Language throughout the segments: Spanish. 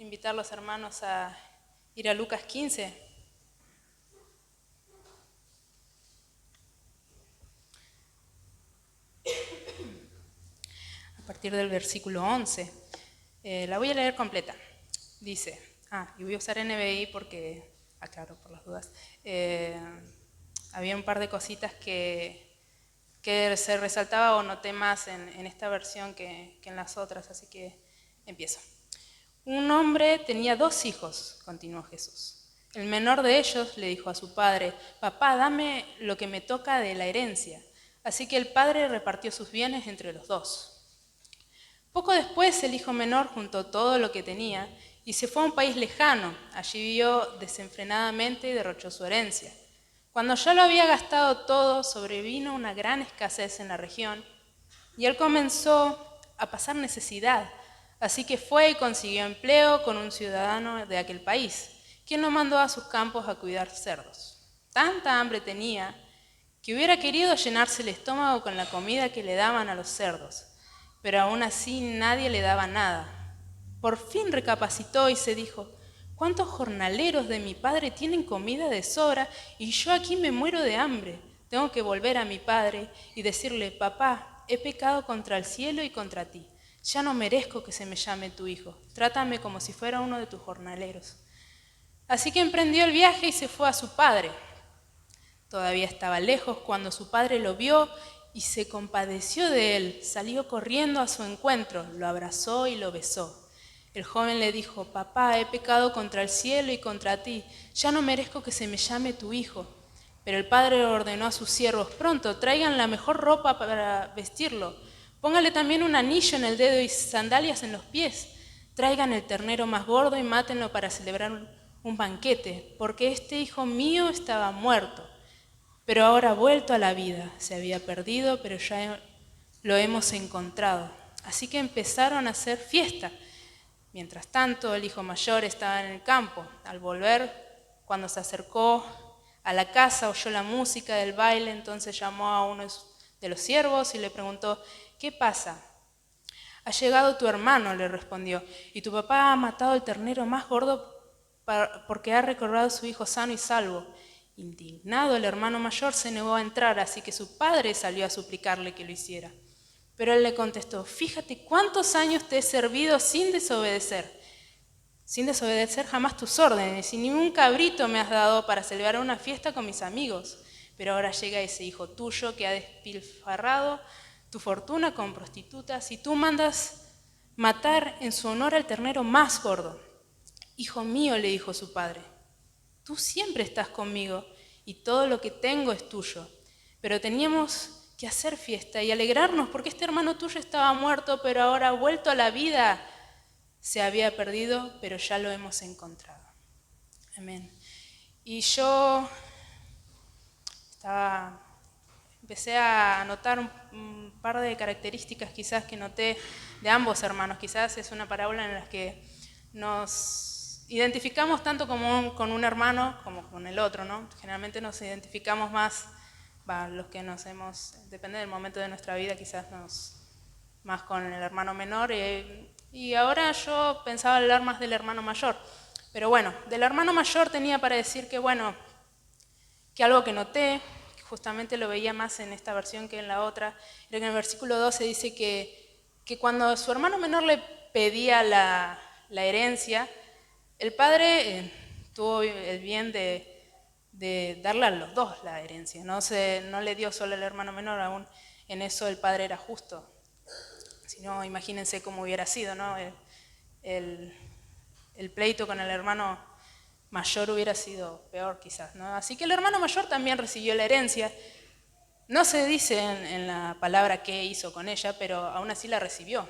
invitar a los hermanos a ir a Lucas 15. A partir del versículo 11. La voy a leer completa. Dice, y voy a usar NBI porque, aclaro por las dudas, había un par de cositas que se resaltaba o noté más en esta versión que en las otras, así que empiezo. Un hombre tenía 2 hijos, continuó Jesús. El menor de ellos le dijo a su padre, papá, dame lo que me toca de la herencia. Así que el padre repartió sus bienes entre los 2. Poco después el hijo menor juntó todo lo que tenía y se fue a un país lejano. Allí vivió desenfrenadamente y derrochó su herencia. Cuando ya lo había gastado todo, sobrevino una gran escasez en la región y él comenzó a pasar necesidad. Así que fue y consiguió empleo con un ciudadano de aquel país, quien lo mandó a sus campos a cuidar cerdos. Tanta hambre tenía que hubiera querido llenarse el estómago con la comida que le daban a los cerdos, pero aún así nadie le daba nada. Por fin recapacitó y se dijo, ¿cuántos jornaleros de mi padre tienen comida de sobra y yo aquí me muero de hambre? Tengo que volver a mi padre y decirle, papá, he pecado contra el cielo y contra ti. Ya no merezco que se me llame tu hijo. Trátame como si fuera uno de tus jornaleros. Así que emprendió el viaje y se fue a su padre. Todavía estaba lejos cuando su padre lo vio y se compadeció de él. Salió corriendo a su encuentro, lo abrazó y lo besó. El joven le dijo, papá, he pecado contra el cielo y contra ti. Ya no merezco que se me llame tu hijo. Pero el padre ordenó a sus siervos, pronto, traigan la mejor ropa para vestirlo. Póngale también un anillo en el dedo y sandalias en los pies. Traigan el ternero más gordo y mátenlo para celebrar un banquete, porque este hijo mío estaba muerto, pero ahora ha vuelto a la vida. Se había perdido, pero ya lo hemos encontrado. Así que empezaron a hacer fiesta. Mientras tanto, el hijo mayor estaba en el campo. Al volver, cuando se acercó a la casa, oyó la música del baile, entonces llamó a uno de los siervos y le preguntó, ¿qué pasa? Ha llegado tu hermano, le respondió, y tu papá ha matado el ternero más gordo porque ha recobrado a su hijo sano y salvo. Indignado, el hermano mayor se negó a entrar, así que su padre salió a suplicarle que lo hiciera. Pero él le contestó, fíjate cuántos años te he servido sin desobedecer jamás tus órdenes, y ni un cabrito me has dado para celebrar una fiesta con mis amigos. Pero ahora llega ese hijo tuyo que ha despilfarrado tu fortuna con prostitutas y tú mandas matar en su honor al ternero más gordo. Hijo mío, le dijo su padre, tú siempre estás conmigo y todo lo que tengo es tuyo, pero teníamos que hacer fiesta y alegrarnos porque este hermano tuyo estaba muerto, pero ahora ha vuelto a la vida. Se había perdido, pero ya lo hemos encontrado. Amén. Y yo empecé a notar un par de características quizás que noté de ambos hermanos. Quizás es una parábola en la que nos identificamos tanto con un hermano como con el otro, ¿no? Generalmente nos identificamos más, los que depende del momento de nuestra vida, quizás más con el hermano menor. Y ahora yo pensaba hablar más del hermano mayor. Pero bueno, del hermano mayor tenía para decir que algo que noté, que justamente lo veía más en esta versión que en la otra, era que en el versículo 12 dice que cuando su hermano menor le pedía la herencia, el padre tuvo el bien de darle a los 2 la herencia. No le dio solo al hermano menor, aún en eso el padre era justo. Si no, imagínense cómo hubiera sido, ¿no? El pleito con el hermano mayor hubiera sido peor quizás, ¿no? Así que el hermano mayor también recibió la herencia. No se dice en la palabra qué hizo con ella, pero aún así la recibió.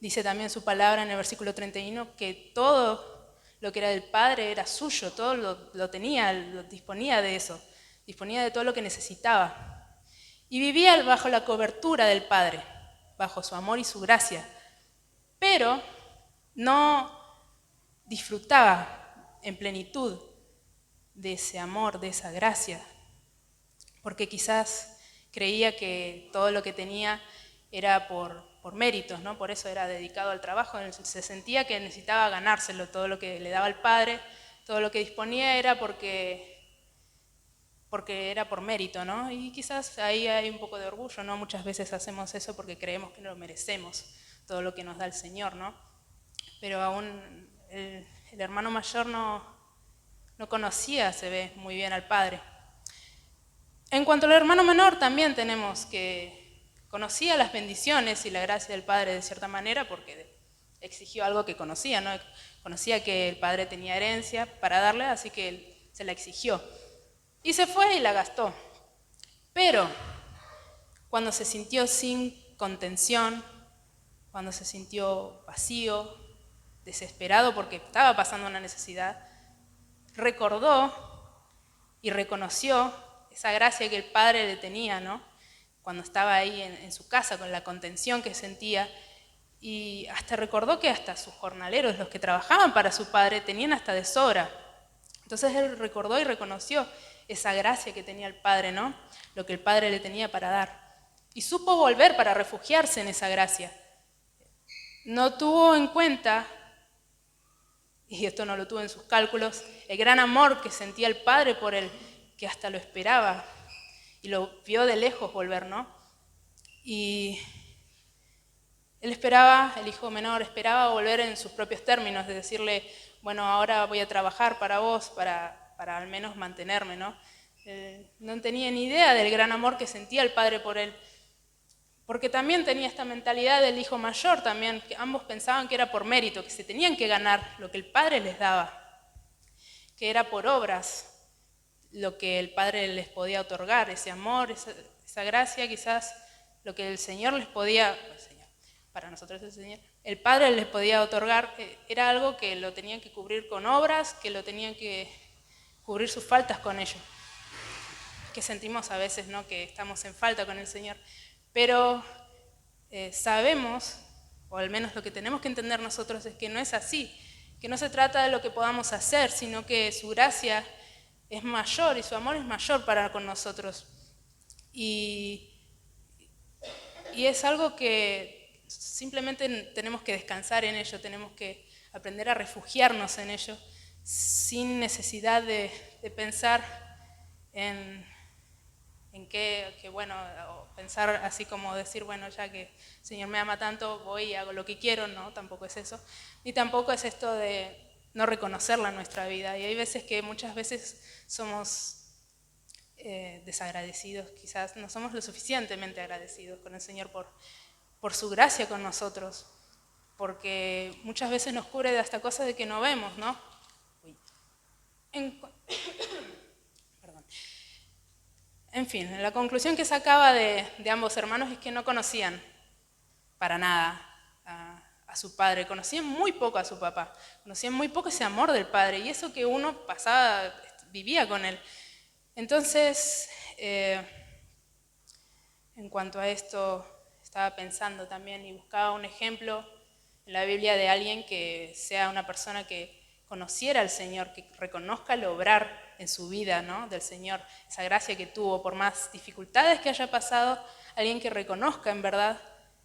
Dice también su palabra en el versículo 31 que todo lo que era del padre era suyo, todo lo tenía, lo disponía de eso, disponía de todo lo que necesitaba. Y vivía bajo la cobertura del padre, bajo su amor y su gracia, pero no disfrutaba en plenitud de ese amor, de esa gracia, porque quizás creía que todo lo que tenía era por por méritos, ¿no? Por eso era dedicado al trabajo, se sentía que necesitaba ganárselo, todo lo que le daba el padre, todo lo que disponía era porque era por mérito, ¿no? Y quizás ahí hay un poco de orgullo, ¿no? Muchas veces hacemos eso porque creemos que no lo merecemos, todo lo que nos da el Señor, ¿no? Pero aún el hermano mayor no conocía, se ve, muy bien al padre. En cuanto al hermano menor, también tenemos que conocía las bendiciones y la gracia del padre de cierta manera porque exigió algo que conocía, ¿no? Conocía que el padre tenía herencia para darle, así que él se la exigió. Y se fue y la gastó. Pero cuando se sintió sin contención, cuando se sintió vacío, desesperado porque estaba pasando una necesidad, recordó y reconoció esa gracia que el padre le tenía, ¿no? Cuando estaba ahí en su casa, con la contención que sentía, y hasta recordó que hasta sus jornaleros, los que trabajaban para su padre, tenían hasta de sobra. Entonces él recordó y reconoció esa gracia que tenía el padre, ¿no? Lo que el padre le tenía para dar. Y supo volver para refugiarse en esa gracia. No tuvo en cuenta, y esto no lo tuvo en sus cálculos, el gran amor que sentía el padre por él, que hasta lo esperaba y lo vio de lejos volver, ¿no? Y él esperaba, el hijo menor esperaba volver en sus propios términos, de decirle, bueno, ahora voy a trabajar para vos, para al menos mantenerme, ¿no? No tenía ni idea del gran amor que sentía el padre por él, porque también tenía esta mentalidad del hijo mayor también, que ambos pensaban que era por mérito, que se tenían que ganar lo que el padre les daba, que era por obras lo que el padre les podía otorgar, ese amor, esa gracia, quizás lo que el Señor les podía, para nosotros el Señor, el padre les podía otorgar, era algo que lo tenían que cubrir con obras, que lo tenían que cubrir sus faltas con ello, que sentimos a veces, ¿no?, que estamos en falta con el Señor, pero sabemos, o al menos lo que tenemos que entender nosotros es que no es así, que no se trata de lo que podamos hacer, sino que su gracia es mayor y su amor es mayor para con nosotros. Y es algo que simplemente tenemos que descansar en ello, tenemos que aprender a refugiarnos en ello, sin necesidad de pensar en que bueno, o pensar así como decir, bueno, ya que el Señor me ama tanto, voy y hago lo que quiero, no, tampoco es eso. Ni tampoco es esto de no reconocerla en nuestra vida. Y hay veces que muchas veces somos desagradecidos, quizás no somos lo suficientemente agradecidos con el Señor por su gracia con nosotros, porque muchas veces nos cubre de hasta cosas de que no vemos, ¿no? Perdón. En fin, la conclusión que sacaba de ambos hermanos es que no conocían para nada a su padre, conocían muy poco a su papá, conocían muy poco ese amor del padre, y eso que uno pasaba, vivía con él. Entonces, en cuanto a esto, estaba pensando también y buscaba un ejemplo en la Biblia de alguien que sea una persona que conociera al Señor, que reconozca el obrar en su vida, ¿no?, del Señor, esa gracia que tuvo, por más dificultades que haya pasado, alguien que reconozca en verdad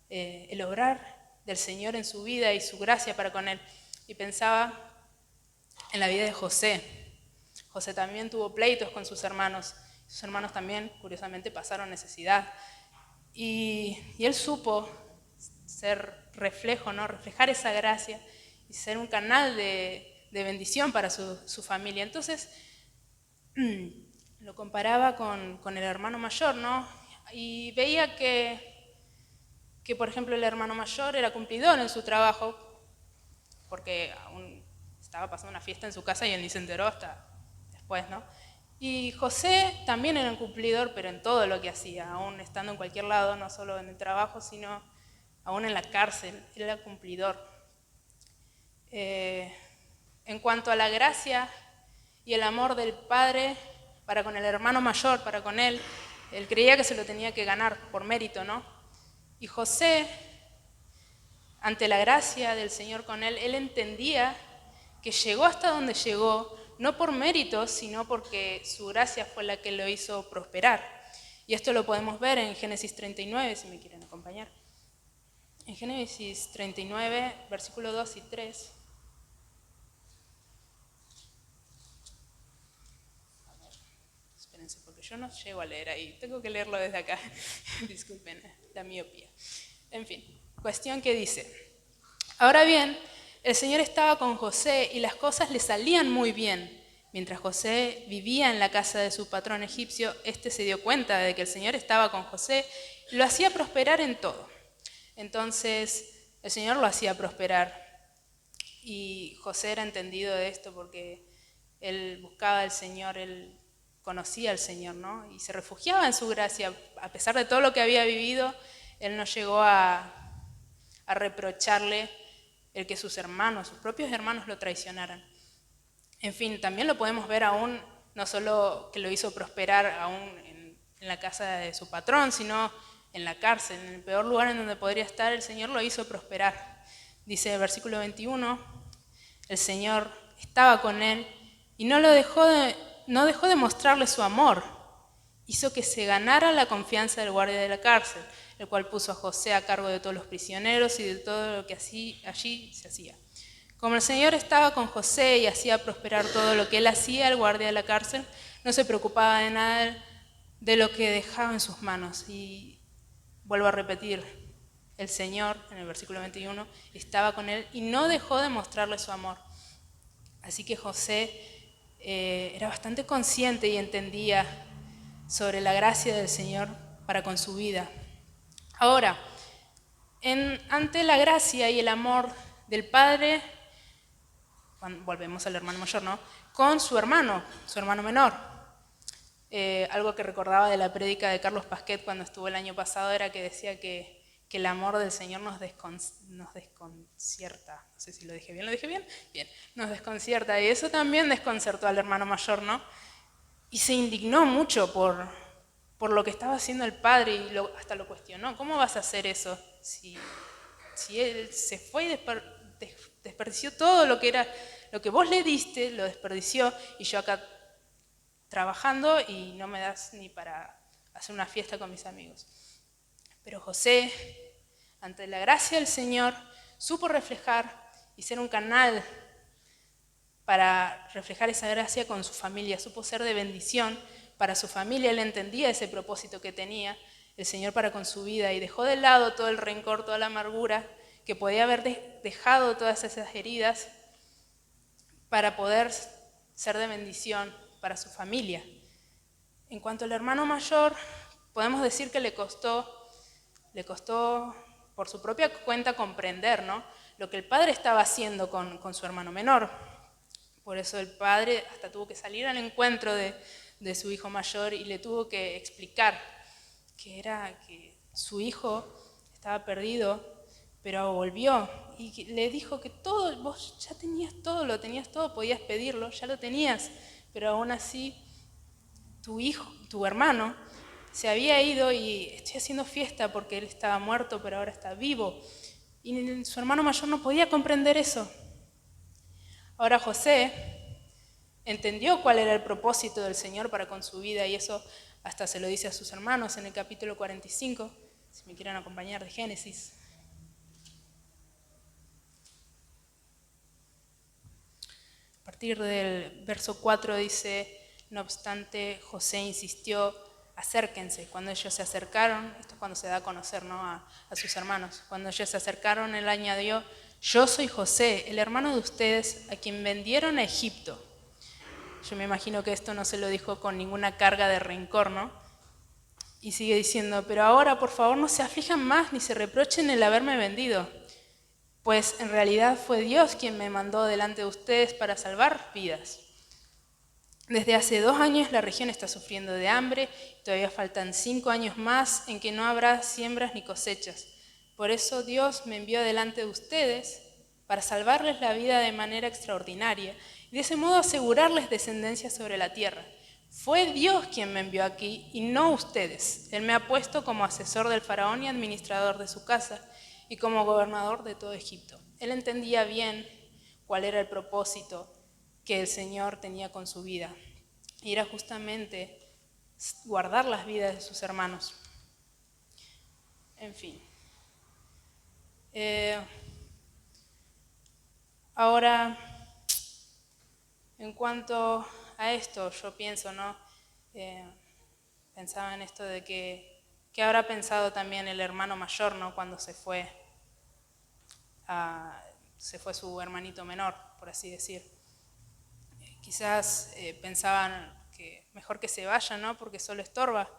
el obrar del Señor en su vida y su gracia para con él. Y pensaba en la vida de José. José también tuvo pleitos con sus hermanos también, curiosamente, pasaron necesidad. Y él supo ser reflejo, ¿no?, reflejar esa gracia y ser un canal de bendición para su familia. Entonces, lo comparaba con el hermano mayor, ¿no? Y veía que, por ejemplo, el hermano mayor era cumplidor en su trabajo, porque aún estaba pasando una fiesta en su casa y él ni se enteró hasta después, ¿no? Y José también era un cumplidor, pero en todo lo que hacía, aún estando en cualquier lado, no solo en el trabajo, sino aún en la cárcel, él era cumplidor. En cuanto a la gracia y el amor del padre para con el hermano mayor, para con él creía que se lo tenía que ganar por mérito, ¿no? Y José, ante la gracia del Señor con él entendía que llegó hasta donde llegó, no por mérito, sino porque su gracia fue la que lo hizo prosperar. Y esto lo podemos ver en Génesis 39, si me quieren acompañar. En Génesis 39, versículos 2 y 3. Espérense, porque yo no llego a leer ahí. Tengo que leerlo desde acá. Disculpen, la miopía. En fin, cuestión que dice: ahora bien, el Señor estaba con José y las cosas le salían muy bien. Mientras José vivía en la casa de su patrón egipcio, éste se dio cuenta de que el Señor estaba con José y lo hacía prosperar en todo. Entonces el Señor lo hacía prosperar y José era entendido de esto porque él buscaba al Señor, él conocía al Señor, ¿no? Y se refugiaba en su gracia. A pesar de todo lo que había vivido, él no llegó a reprocharle el que sus hermanos, sus propios hermanos lo traicionaran. En fin, también lo podemos ver aún, no solo que lo hizo prosperar aún en la casa de su patrón, sino en la cárcel, en el peor lugar en donde podría estar, el Señor lo hizo prosperar. Dice el versículo 21, el Señor estaba con él y no dejó de mostrarle su amor. Hizo que se ganara la confianza del guardia de la cárcel, el cual puso a José a cargo de todos los prisioneros y de todo lo que allí se hacía. Como el Señor estaba con José y hacía prosperar todo lo que él hacía, el guardia de la cárcel no se preocupaba de nada de lo que dejaba en sus manos. Y vuelvo a repetir, el Señor, en el versículo 21, estaba con él y no dejó de mostrarle su amor. Así que José era bastante consciente y entendía sobre la gracia del Señor para con su vida. Ahora, ante la gracia y el amor del Padre, volvemos al hermano mayor, ¿no? Con su hermano menor. Algo que recordaba de la prédica de Carlos Pasquet cuando estuvo el año pasado era que decía que el amor del Señor nos desconcierta. No sé si lo dije bien, ¿lo dije bien? Bien, nos desconcierta. Y eso también desconcertó al hermano mayor, ¿no? Y se indignó mucho por lo que estaba haciendo el padre y hasta lo cuestionó. ¿Cómo vas a hacer eso si él se fue y desperdició todo lo que vos le diste, lo desperdició, y yo acá trabajando y no me das ni para hacer una fiesta con mis amigos? Pero José, ante la gracia del Señor, supo reflejar y ser un canal para reflejar esa gracia con su familia, supo ser de bendición para su familia. Él entendía ese propósito que tenía el Señor para con su vida y dejó de lado todo el rencor, toda la amargura que podía haber dejado, todas esas heridas, para poder ser de bendición para su familia. En cuanto al hermano mayor, podemos decir que le costó por su propia cuenta comprender, ¿no?, lo que el padre estaba haciendo con su hermano menor. Por eso el padre hasta tuvo que salir al encuentro de su hijo mayor y le tuvo que explicar que su hijo estaba perdido, pero volvió y le dijo que todo, vos ya tenías todo, lo tenías todo, podías pedirlo, ya lo tenías, pero aún así tu hijo, tu hermano, se había ido y estoy haciendo fiesta porque él estaba muerto, pero ahora está vivo. Y su hermano mayor no podía comprender eso. Ahora José entendió cuál era el propósito del Señor para con su vida y eso hasta se lo dice a sus hermanos en el capítulo 45, si me quieren acompañar, de Génesis. A partir del verso 4 dice: no obstante, José insistió: acérquense. Cuando ellos se acercaron, esto es cuando se da a conocer, ¿no?, a sus hermanos. Cuando ellos se acercaron, él añadió: yo soy José, el hermano de ustedes, a quien vendieron a Egipto. Yo me imagino que esto no se lo dijo con ninguna carga de rencor, ¿no? Y sigue diciendo: pero ahora, por favor, no se aflijan más ni se reprochen el haberme vendido, pues en realidad fue Dios quien me mandó delante de ustedes para salvar vidas. Desde hace 2 años la región está sufriendo de hambre y todavía faltan 5 años más en que no habrá siembras ni cosechas. Por eso Dios me envió delante de ustedes para salvarles la vida de manera extraordinaria y de ese modo asegurarles descendencia sobre la tierra. Fue Dios quien me envió aquí y no ustedes. Él me ha puesto como asesor del faraón y administrador de su casa y como gobernador de todo Egipto. Él entendía bien cuál era el propósito que el Señor tenía con su vida, y era justamente guardar las vidas de sus hermanos. En fin, Eh, ahora, en cuanto a esto, yo pienso, ¿no? Pensaba en esto de que habrá pensado también el hermano mayor, ¿no? Cuando se fue su hermanito menor, por así decir. Quizás pensaban que mejor que se vaya, ¿no? Porque solo estorba,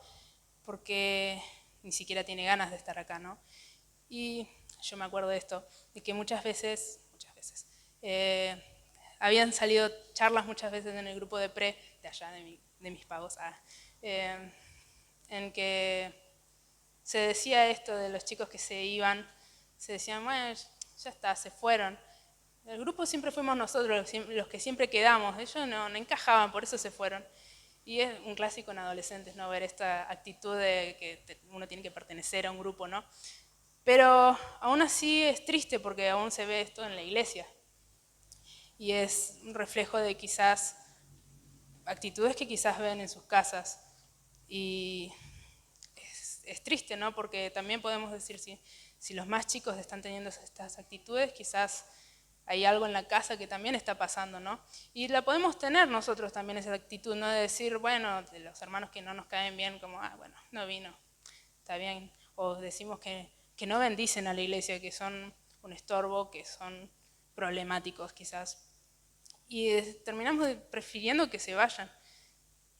porque ni siquiera tiene ganas de estar acá, ¿no? Y yo me acuerdo de esto, de que muchas veces, eh, habían salido charlas muchas veces en el grupo de pre, de allá, de mis pagos, eh, en que se decía esto de los chicos que se iban, se decían, bueno, ya está, se fueron. El grupo siempre fuimos nosotros los que siempre quedamos, ellos no encajaban, por eso se fueron. Y es un clásico en adolescentes, ¿no? Ver esta actitud de que uno tiene que pertenecer a un grupo, ¿no? Pero aún así es triste porque aún se ve esto en la iglesia. Y es un reflejo de quizás actitudes que quizás ven en sus casas. Y es triste, ¿no? Porque también podemos decir, si los más chicos están teniendo estas actitudes, quizás hay algo en la casa que también está pasando, ¿no? Y la podemos tener nosotros también, esa actitud, ¿no? De decir, bueno, de los hermanos que no nos caen bien, como, bueno, no vino, está bien. O decimos que no bendicen a la iglesia, que son un estorbo, que son problemáticos quizás. Y terminamos prefiriendo que se vayan.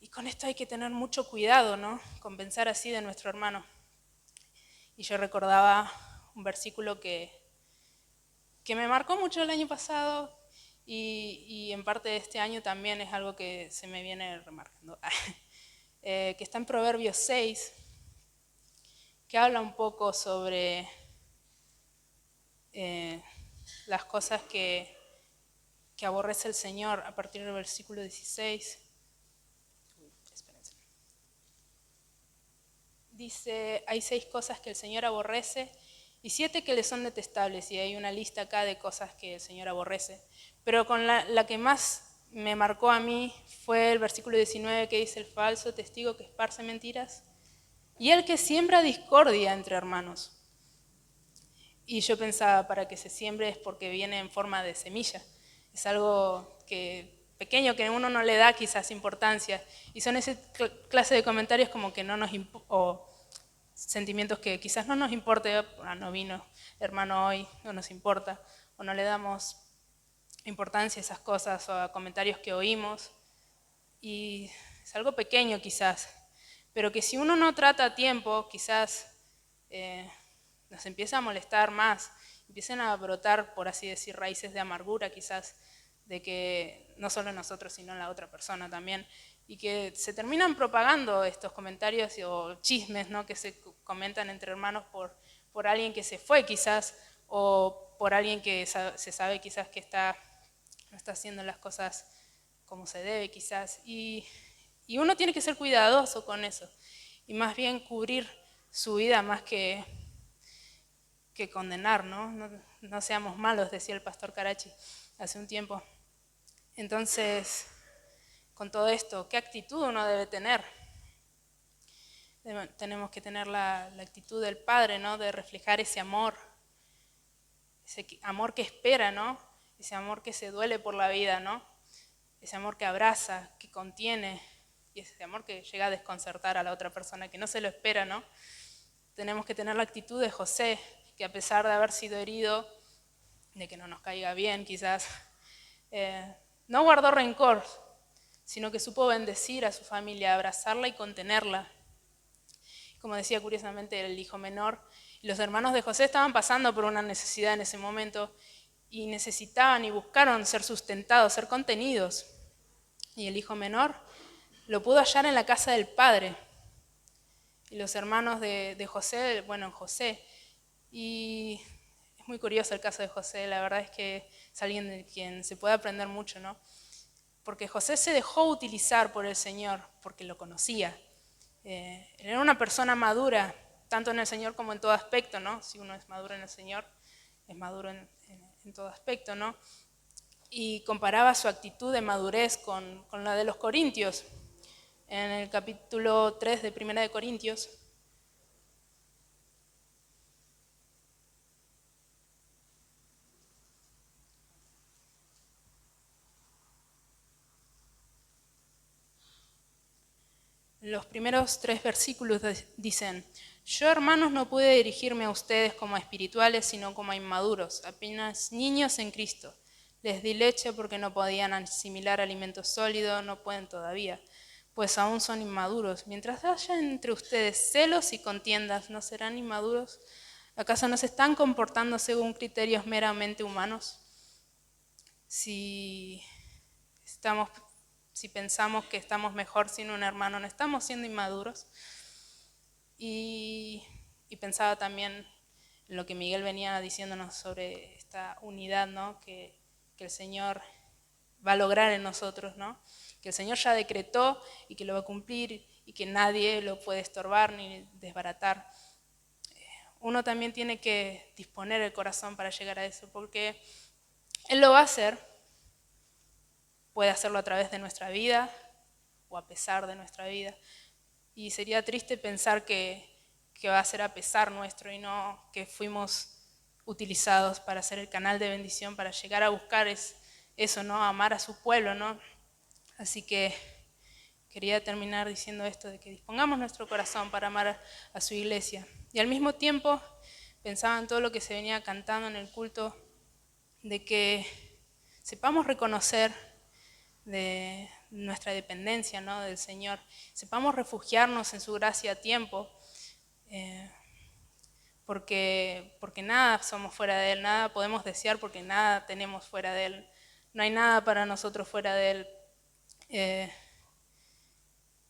Y con esto hay que tener mucho cuidado, ¿no? Con pensar así de nuestro hermano. Y yo recordaba un versículo que me marcó mucho el año pasado y en parte de este año también es algo que se me viene remarcando. Que está en Proverbios 6, que habla un poco sobre las cosas que aborrece el Señor a partir del versículo 16. Dice, hay 6 cosas que el Señor aborrece y 7 que le son detestables, y hay una lista acá de cosas que el Señor aborrece. Pero con la que más me marcó a mí fue el versículo 19 que dice, el falso testigo que esparce mentiras y el que siembra discordia entre hermanos. Y yo pensaba, para que se siembre es porque viene en forma de semilla. Es algo pequeño que uno no le da quizás importancia. Y son ese clase de comentarios como que no nos o sentimientos que quizás no nos importe, no vino hermano hoy, no nos importa, o no le damos importancia a esas cosas o a comentarios que oímos. Y es algo pequeño quizás, pero que si uno no trata a tiempo, quizás nos empieza a molestar más, empiezan a brotar, por así decir, raíces de amargura quizás, de que no solo nosotros, sino la otra persona también, y que se terminan propagando estos comentarios o chismes, ¿no? Que se comentan entre hermanos por alguien que se fue quizás, o por alguien que se sabe quizás que no está haciendo las cosas como se debe quizás, y uno tiene que ser cuidadoso con eso, y más bien cubrir su vida más que condenar, ¿no? No seamos malos, decía el pastor Carachi hace un tiempo. Entonces, con todo esto, ¿qué actitud uno debe tener? Tenemos que tener la actitud del Padre, ¿no? De reflejar ese amor que espera, ¿no? Ese amor que se duele por la vida, ¿no? Ese amor que abraza, que contiene, y ese amor que llega a desconcertar a la otra persona, que no se lo espera, ¿no? Tenemos que tener la actitud de José, que a pesar de haber sido herido, de que no nos caiga bien quizás, no guardó rencor, sino que supo bendecir a su familia, abrazarla y contenerla. Como decía curiosamente el hijo menor, los hermanos de José estaban pasando por una necesidad en ese momento y necesitaban y buscaron ser sustentados, ser contenidos. Y el hijo menor lo pudo hallar en la casa del padre. Y los hermanos de José, bueno, José. Y es muy curioso el caso de José, la verdad es que es alguien de quien se puede aprender mucho, ¿no? Porque José se dejó utilizar por el Señor, porque lo conocía. Era una persona madura, tanto en el Señor como en todo aspecto, ¿no? Si uno es maduro en el Señor, es maduro en todo aspecto, ¿no? Y comparaba su actitud de madurez con la de los corintios. En el capítulo 3 de Primera de Corintios, los primeros 3 versículos dicen: yo, hermanos, no pude dirigirme a ustedes como a espirituales, sino como a inmaduros, apenas niños en Cristo. Les di leche porque no podían asimilar alimento sólido, no pueden todavía, pues aún son inmaduros. Mientras haya entre ustedes celos y contiendas, ¿no serán inmaduros? ¿Acaso no se están comportando según criterios meramente humanos? Si pensamos que estamos mejor sin un hermano, ¿no estamos siendo inmaduros? Y pensaba también en lo que Miguel venía diciéndonos sobre esta unidad, ¿no? que el Señor va a lograr en nosotros, ¿no? Que el Señor ya decretó y que lo va a cumplir y que nadie lo puede estorbar ni desbaratar. Uno también tiene que disponer el corazón para llegar a eso, porque Él lo va a hacer, puede hacerlo a través de nuestra vida o a pesar de nuestra vida. Y sería triste pensar que va a ser a pesar nuestro y no que fuimos utilizados para ser el canal de bendición, para llegar a buscar eso, ¿no? Amar a su pueblo, ¿no? Así que quería terminar diciendo esto, de que dispongamos nuestro corazón para amar a su iglesia. Y al mismo tiempo pensaba en todo lo que se venía cantando en el culto, de que sepamos reconocer de nuestra dependencia, ¿no? del Señor, sepamos refugiarnos en su gracia a tiempo, porque nada somos fuera de Él, nada podemos desear porque nada tenemos fuera de Él, no hay nada para nosotros fuera de Él.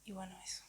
Y bueno, eso.